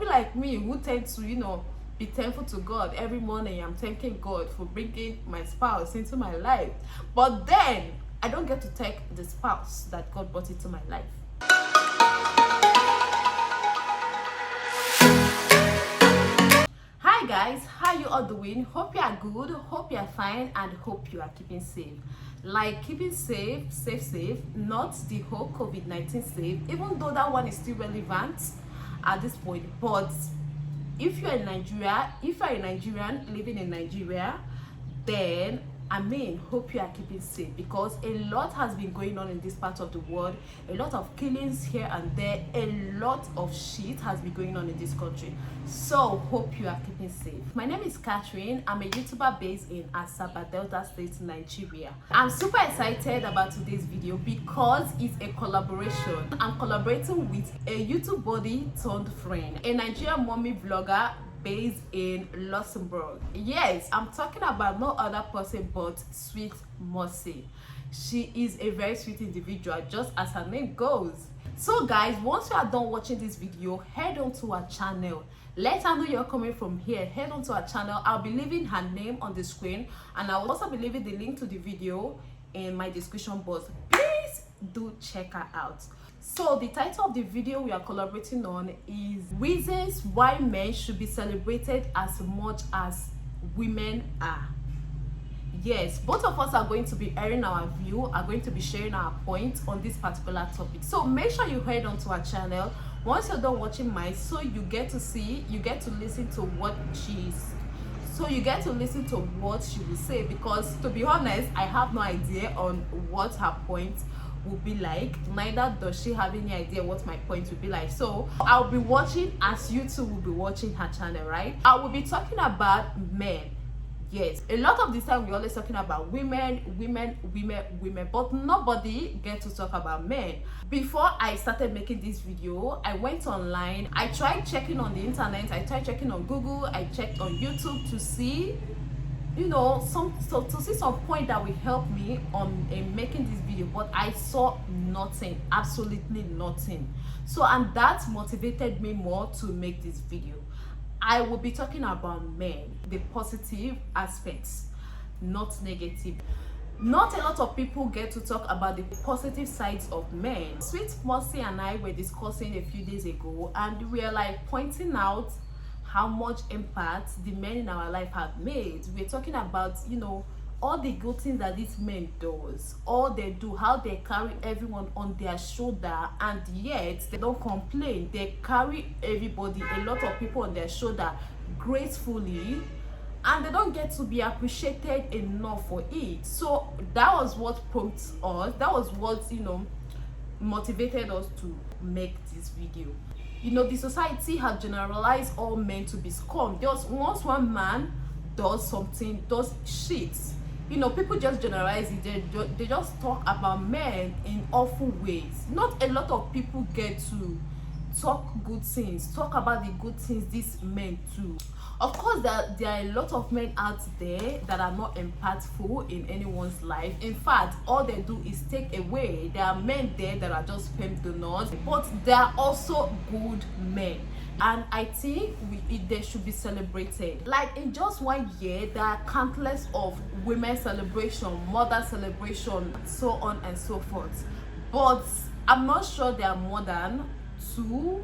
like me who tend to, be thankful to God every morning. I'm thanking God for bringing my spouse into my life. But then I don't get to thank the spouse that God brought into my life. Hi guys, how you all doing? Hope you are good, hope you are fine, and hope you are keeping safe. Like keeping safe, not the whole COVID-19 safe, even though that one is still relevant at this point. But if you're in Nigeria, if you're a Nigerian living in Nigeria, then hope you are keeping safe, because a lot has been going on in this part of the world. A lot of killings here and there, a lot of shit has been going on in this country. So hope you are keeping safe. My name is Catherine. I'm a YouTuber based in Asaba, Delta State, Nigeria. I'm super excited about today's video because it's a collaboration. I'm collaborating with a YouTube body turned friend, a Nigerian mommy vlogger based in Luxembourg. Yes, I'm talking about no other person but sweet Moxy. She is a very sweet individual, just as her name goes. So guys, once you are done watching this video, head on to our channel. Let her know you're coming from here. Head on to our channel. I'll be leaving her name on the screen, and I'll also be leaving the link to the video in my description box. Please do check her out. So the title of the video we are collaborating on is Reasons Why Men Should Be Celebrated as Much as Women Are. Yes, both of us are going to be airing our view, are going to be sharing our points on this particular topic. So make sure you head on to our channel once you're done watching mine, so you get to listen to what you get to listen to what she will say, because to be honest, I have no idea on what her points will be like. Neither does she have any idea what my point will be like. So I'll be watching as you two will be watching her channel, right? I will be talking about men. Yes, a lot of the time we're always talking about women, but nobody gets to talk about men. Before I started making this video, I went online, I tried checking on the internet, I tried checking on Google, I checked on YouTube to see some point that will help me on making this video, but I saw nothing, absolutely nothing. So, and that motivated me more to make this video. I will be talking about men, the positive aspects, not negative. Not a lot of people get to talk about the positive sides of men. Sweet Moxy and I were discussing a few days ago, and we are like pointing out how much impact the men in our life have made. We're talking about, all the good things that these men does, all they do, how they carry everyone on their shoulder, and yet they don't complain. They carry everybody, a lot of people on their shoulder gracefully, and they don't get to be appreciated enough for it. So that was what prompted us, that was what motivated us to make this video. The society has generalized all men to be scum. Just once one man does something, does shit, people just generalize it. They just talk about men in awful ways. Not a lot of people get to talk good things, talk about the good things these men do. Of course, there are a lot of men out there that are not impactful in anyone's life. In fact, all they do is take away. There are men there that are just sperm donors, but there are also good men, and I think they should be celebrated. Like in just 1 year, there are countless of women celebration, mother celebration, so on and so forth. But I'm not sure there are more than 2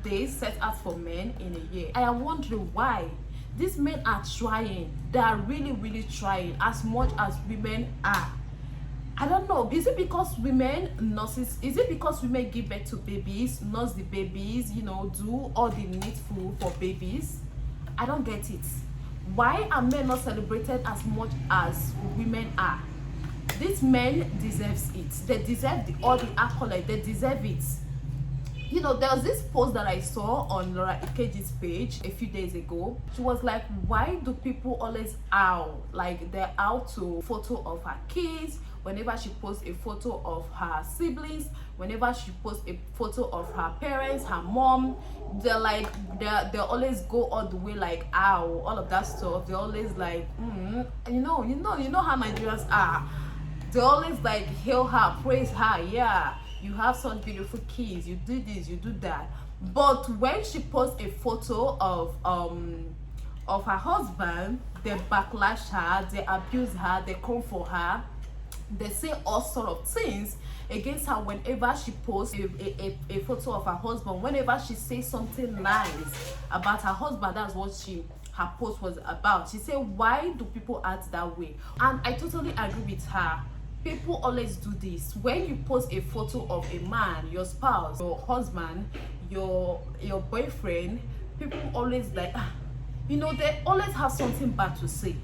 days set out for men in a year. I am wondering why. These men are trying. They are really trying as much as women are. I don't know. Is it because women nurses? Is it because women give birth to babies, nurse the babies, do all the needful for babies? I don't get it. Why are men not celebrated as much as women are? These men deserve it. They deserve all the accolade. They deserve it. There was this post that I saw on Laura Ikeji's page a few days ago. She was like, why do people always owl? Like they're out to photo of her kids, whenever she posts a photo of her siblings, whenever she posts a photo of her parents, her mom, they always go all the way like ow, all of that stuff. They're always like, you know how Nigerians are. They always like hail her, praise her, yeah. You have such beautiful kids, you do this, you do that. But when she posts a photo of her husband, they backlash her, they abuse her, they come for her, they say all sort of things against her whenever she posts a photo of her husband. Whenever she says something nice about her husband, that's what her post was about. She said, why do people act that way? And I totally agree with her. People always do this. When you post a photo of a man, your spouse, your husband, your boyfriend, people always like, you know, they always have something bad to say.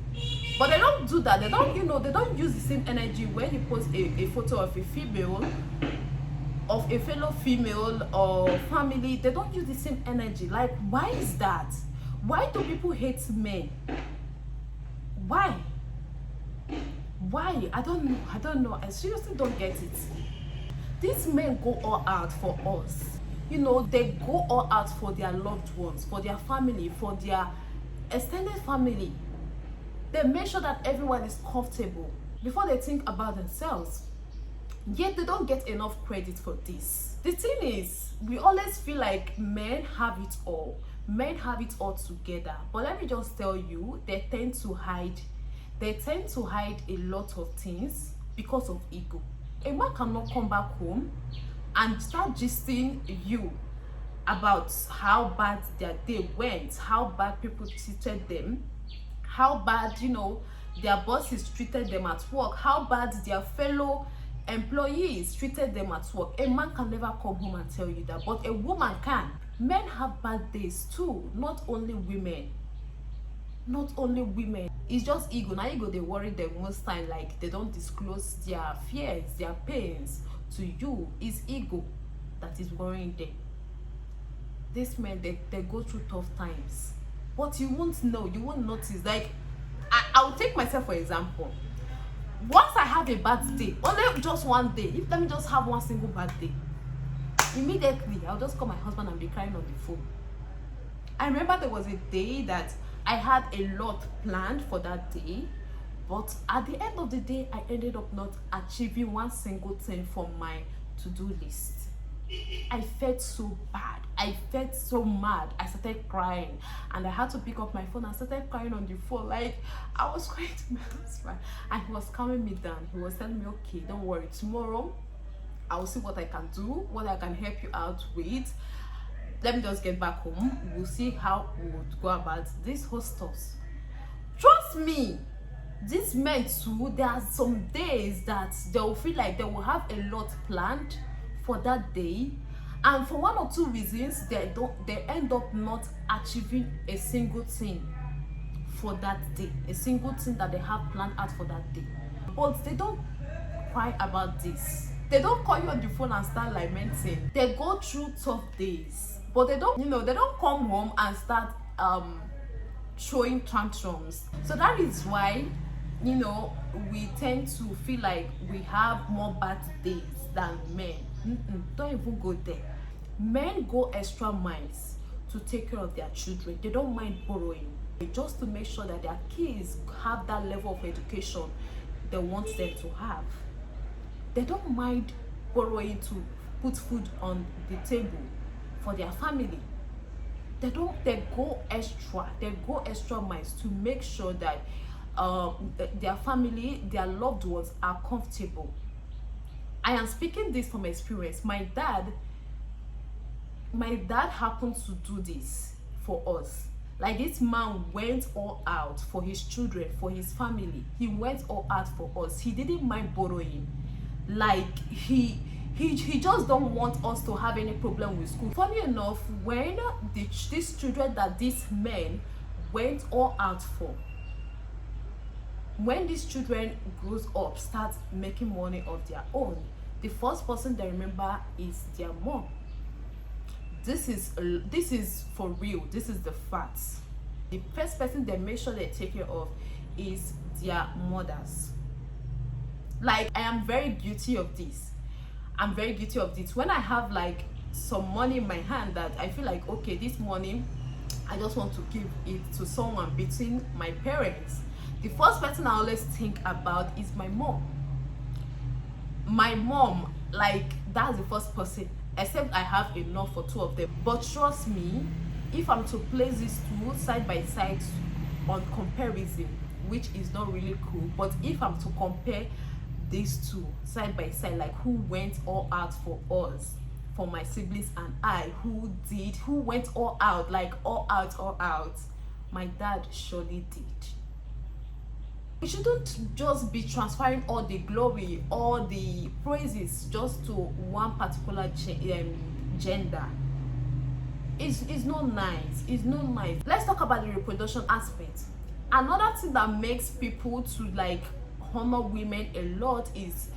But they don't do that. They don't, you know, they don't use the same energy when you post a photo of a female, of a fellow female or family. They don't use the same energy. Like, why is that? Why do people hate men? Why? Why? I don't know. I seriously don't get it. These men go all out for us. You know, they go all out for their loved ones, for their family, for their extended family. They make sure that everyone is comfortable before they think about themselves. Yet they don't get enough credit for this. The thing is, we always feel like men have it all. Men have it all together. But let me just tell you, they tend to hide a lot of things because of ego. A man cannot come back home and start gisting you about how bad their day went, how bad people treated them, how bad, you know, their bosses treated them at work, how bad their fellow employees treated them at work. A man can never come home and tell you that, but a woman can. Men have bad days too, not only women. Not only women. It's just ego. Now ego, they worry them most time, like they don't disclose their fears, their pains to you. It's ego that is worrying them. These men, they go through tough times, but you won't know, you won't notice. Like, I'll take myself for example. Once I have a bad day, only just one day, if let me just have one single bad day, immediately I'll just call my husband and be crying on the phone. I remember there was a day that I had a lot planned for that day, but at the end of the day, I ended up not achieving one single thing from my to-do list. I felt so bad. I felt so mad. I started crying, and I had to pick up my phone and started crying on the phone. Like, I was crying to my husband, and he was calming me down. He was telling me, okay, don't worry, tomorrow I will see what I can do, what I can help you out with. Let me just get back home. We'll see how we would go about this whole stuff. Trust me, these men too, there are some days that they'll feel like they will have a lot planned for that day, and for one or two reasons they end up not achieving a single thing for that day, a single thing that they have planned out for that day. But they don't cry about this. They don't call you on the phone and start lamenting. They go through tough days, but they don't, you know, they don't come home and start throwing tantrums. So that is why, you know, we tend to feel like we have more bad days than men. Don't even go there. Men go extra miles to take care of their children. They don't mind borrowing just to make sure that their kids have that level of education they want them to have. They don't mind borrowing to put food on the table for their family. They go extra miles to make sure that their family, their loved ones are comfortable. I am speaking this from experience. My dad happened to do this for us. Like, this man went all out for his children, for his family. He went all out for us. He didn't mind borrowing. Like, he just don't want us to have any problem with school. Funny enough, when these children that these men went all out for, when these children grows up, start making money of their own, the first person they remember is their mom. This is for real. This is the facts. The first person they make sure they take care of is their mothers. Like, I am very guilty of this. I'm very guilty of this. When I have like some money in my hand that I feel like, okay, this money I just want to give it to someone between my parents, the first person I always think about is my mom. My mom, like, that's the first person except I have enough for two of them. But trust me, if I'm to place these two side by side on comparison, which is not really cool, but if I'm to compare these two side by side, like who went all out for us, for my siblings and I, who went all out, like all out, my dad surely did. We shouldn't just be transferring all the glory, all the praises just to one particular gender. It's not nice. It's not nice. Let's talk about the reproduction aspect. Another thing that makes people to like honor women a lot is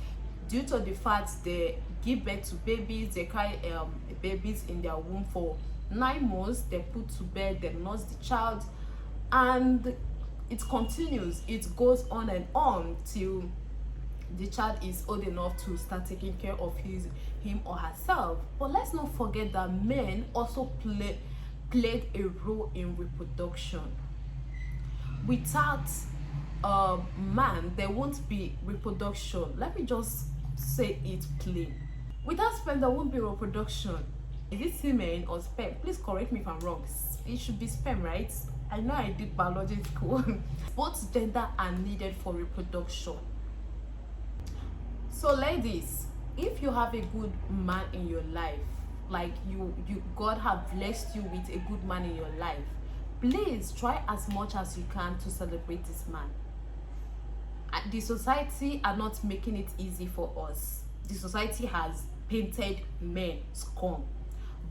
due to the fact they give birth to babies, they carry babies in their womb for 9 months, they put to bed, they nurse the child, and it continues. It goes on and on till the child is old enough to start taking care of him or herself. But let's not forget that men also played a role in reproduction. Without man, there won't be reproduction. Let me just say it plain. Without sperm, there won't be reproduction. Is it semen or sperm? Please correct me if I'm wrong. It should be sperm, right? I know I did biology in school. Both gender are needed for reproduction. So ladies, if you have a good man in your life, like you God have blessed you with a good man in your life, please try as much as you can to celebrate this man. The society are not making it easy for us. The society has painted men scum.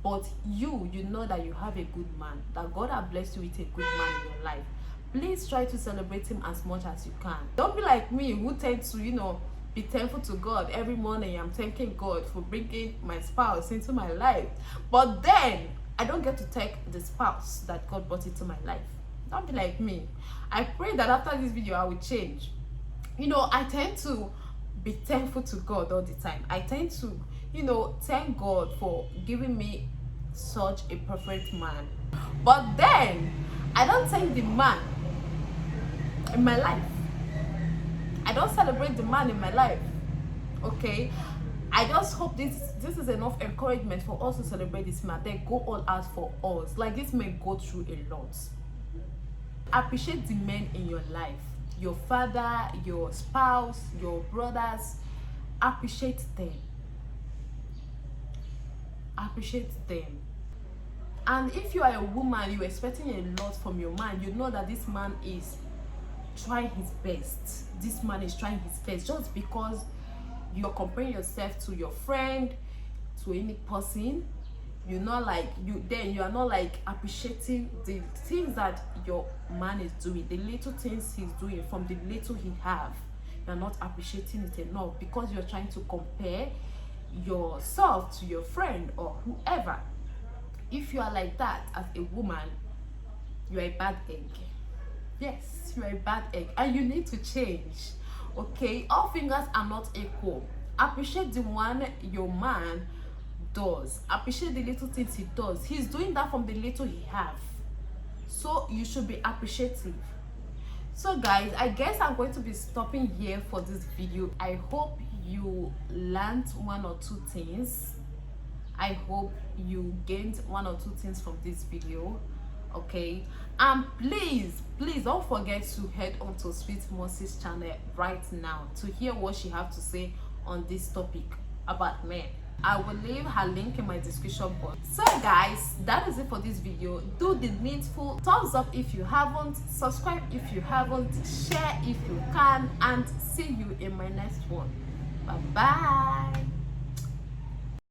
But you know that you have a good man, that God has blessed you with a good man in your life. Please try to celebrate him as much as you can. Don't be like me, who tend to, be thankful to God every morning. I'm thanking God for bringing my spouse into my life. But then, I don't get to thank the spouse that God brought into my life. Don't be like me. I pray that after this video, I will change. I tend to be thankful to God all the time. I tend to thank God for giving me such a perfect man. But then I don't thank the man in my life. I don't celebrate the man in my life. Okay, I just hope this is enough encouragement for us to celebrate this man. They go all out for us. Like, this may go through a lot. Appreciate the men in your life, your father, your spouse, your brothers. Appreciate them. Appreciate them. And if you are a woman, you're expecting a lot from your man, you know that this man is trying his best. This man is trying his best. Just because you're comparing yourself to your friend, to any person, you are not like appreciating the things that your man is doing, the little things he's doing from the little he have. You're not appreciating it enough because you're trying to compare yourself to your friend or whoever. If you are like that as a woman, you are a bad egg. Yes, you are a bad egg and you need to change. Okay, all fingers are not equal. Appreciate the one your man does. Appreciate the little things he does. He's doing that from the little he have, so you should be appreciative. So guys, I guess I'm going to be stopping here for this video. I hope you learned 1 or 2 things. I hope you gained 1 or 2 things from this video. Okay, and please don't forget to head on to Sweet Moxy's channel right now to hear what she have to say on this topic about men. I will leave her link in my description box. So guys, that is it for this video. Do the needful, thumbs up if you haven't, subscribe if you haven't, share if you can, and see you in my next one. Bye bye.